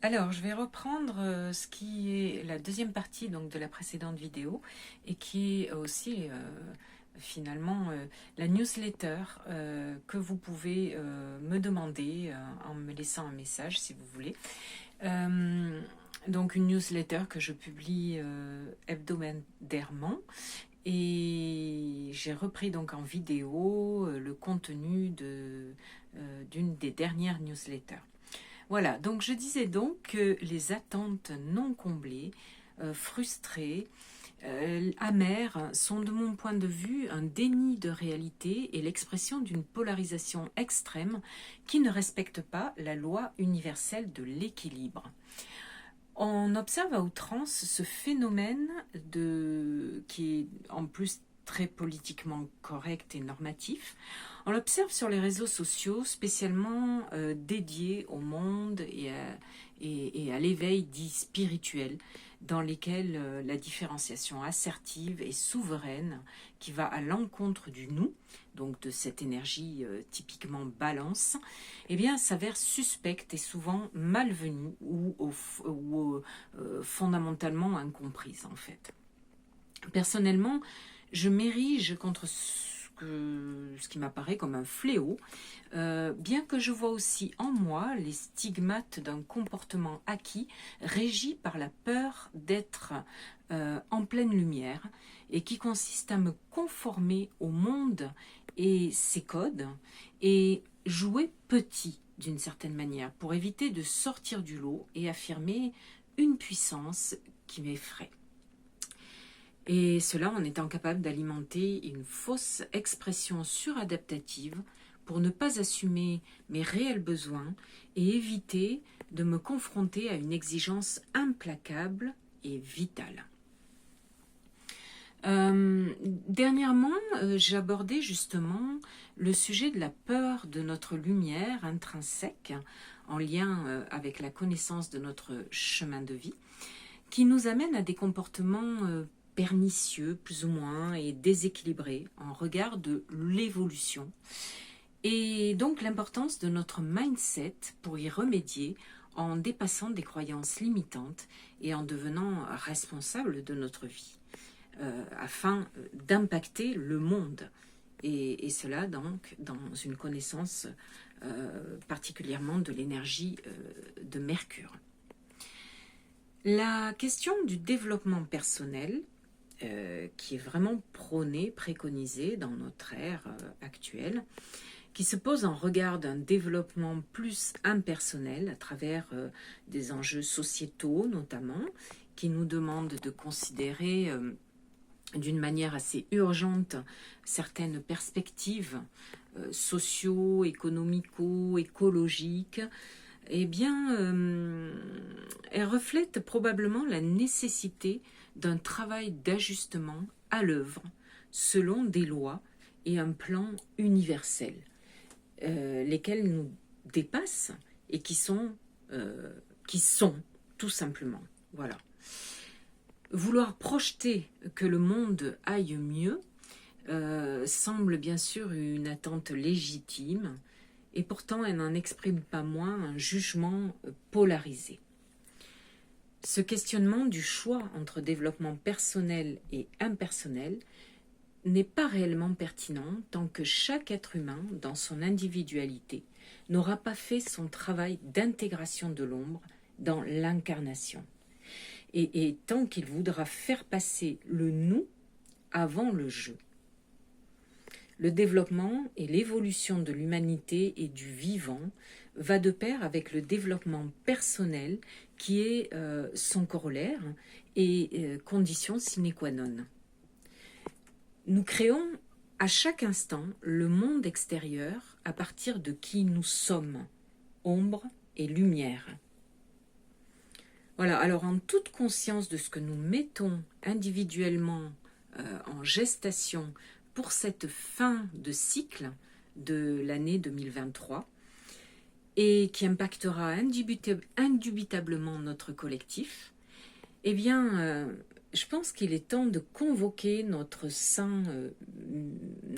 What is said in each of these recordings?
Alors, je vais reprendre ce qui est la deuxième partie donc, de la précédente vidéo et qui est aussi finalement la newsletter que vous pouvez me demander en me laissant un message si vous voulez. Euh, donc une newsletter que je publie hebdomadairement et j'ai repris donc en vidéo le contenu d'une des dernières newsletters. Voilà, donc je disais donc que les attentes non comblées, frustrées, amères sont de mon point de vue un déni de réalité et l'expression d'une polarisation extrême qui ne respecte pas la loi universelle de l'équilibre. On observe à outrance ce phénomène qui est en plus très politiquement correct et normatif. On l'observe sur les réseaux sociaux spécialement dédiés au monde et à l'éveil dit spirituel, dans lesquels la différenciation assertive et souveraine qui va à l'encontre du nous, donc de cette énergie typiquement balance, eh bien s'avère suspecte et souvent malvenue ou fondamentalement incomprise en fait. Personnellement, je m'érige contre ce qui m'apparaît comme un fléau, bien que je vois aussi en moi les stigmates d'un comportement acquis régi par la peur d'être en pleine lumière et qui consiste à me conformer au monde et ses codes et jouer petit d'une certaine manière pour éviter de sortir du lot et affirmer une puissance qui m'effraie. Et cela en étant capable d'alimenter une fausse expression suradaptative pour ne pas assumer mes réels besoins et éviter de me confronter à une exigence implacable et vitale. Dernièrement, j'abordais justement le sujet de la peur de notre lumière intrinsèque en lien avec la connaissance de notre chemin de vie qui nous amène à des comportements pernicieux, plus ou moins, et déséquilibrés en regard de l'évolution. Et donc l'importance de notre mindset pour y remédier en dépassant des croyances limitantes et en devenant responsable de notre vie, afin d'impacter le monde. Et cela donc dans une connaissance particulièrement de l'énergie de Mercure. La question du développement personnel, qui est vraiment prônée, préconisée dans notre ère actuelle, qui se pose en regard d'un développement plus impersonnel à travers des enjeux sociétaux notamment, qui nous demandent de considérer d'une manière assez urgente certaines perspectives socio-économico-écologiques, eh bien, elle reflète probablement la nécessité d'un travail d'ajustement à l'œuvre selon des lois et un plan universel, lesquels nous dépassent et qui sont tout simplement. Voilà. Vouloir projeter que le monde aille mieux semble bien sûr une attente légitime, et pourtant elle n'en exprime pas moins un jugement polarisé. Ce questionnement du choix entre développement personnel et impersonnel n'est pas réellement pertinent tant que chaque être humain, dans son individualité, n'aura pas fait son travail d'intégration de l'ombre dans l'incarnation. Et tant qu'il voudra faire passer le nous avant le je. Le développement et l'évolution de l'humanité et du vivant va de pair avec le développement personnel qui est son corollaire et condition sine qua non. Nous créons à chaque instant le monde extérieur à partir de qui nous sommes, ombre et lumière. Voilà, alors en toute conscience de ce que nous mettons individuellement en gestation pour cette fin de cycle de l'année 2023 et qui impactera indubitablement notre collectif, eh bien, je pense qu'il est temps de convoquer notre saint,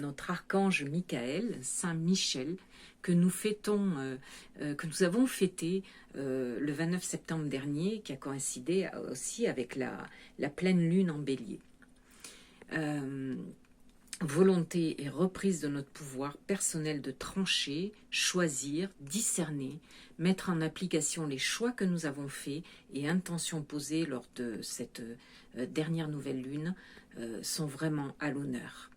notre archange Michael, Saint Michel, que nous fêtons, que nous avons fêté le 29 septembre dernier, qui a coïncidé aussi avec la pleine lune en Bélier. Volonté et reprise de notre pouvoir personnel de trancher, choisir, discerner, mettre en application les choix que nous avons faits et intentions posées lors de cette dernière nouvelle lune sont vraiment à l'honneur.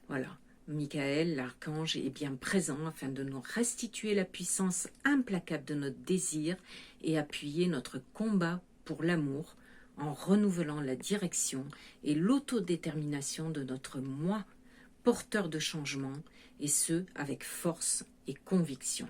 Voilà, Michael, l'archange, est bien présent afin de nous restituer la puissance implacable de notre désir et appuyer notre combat pour l'amour, en renouvelant la direction et l'autodétermination de notre moi, porteur de changement, et ce, avec force et conviction.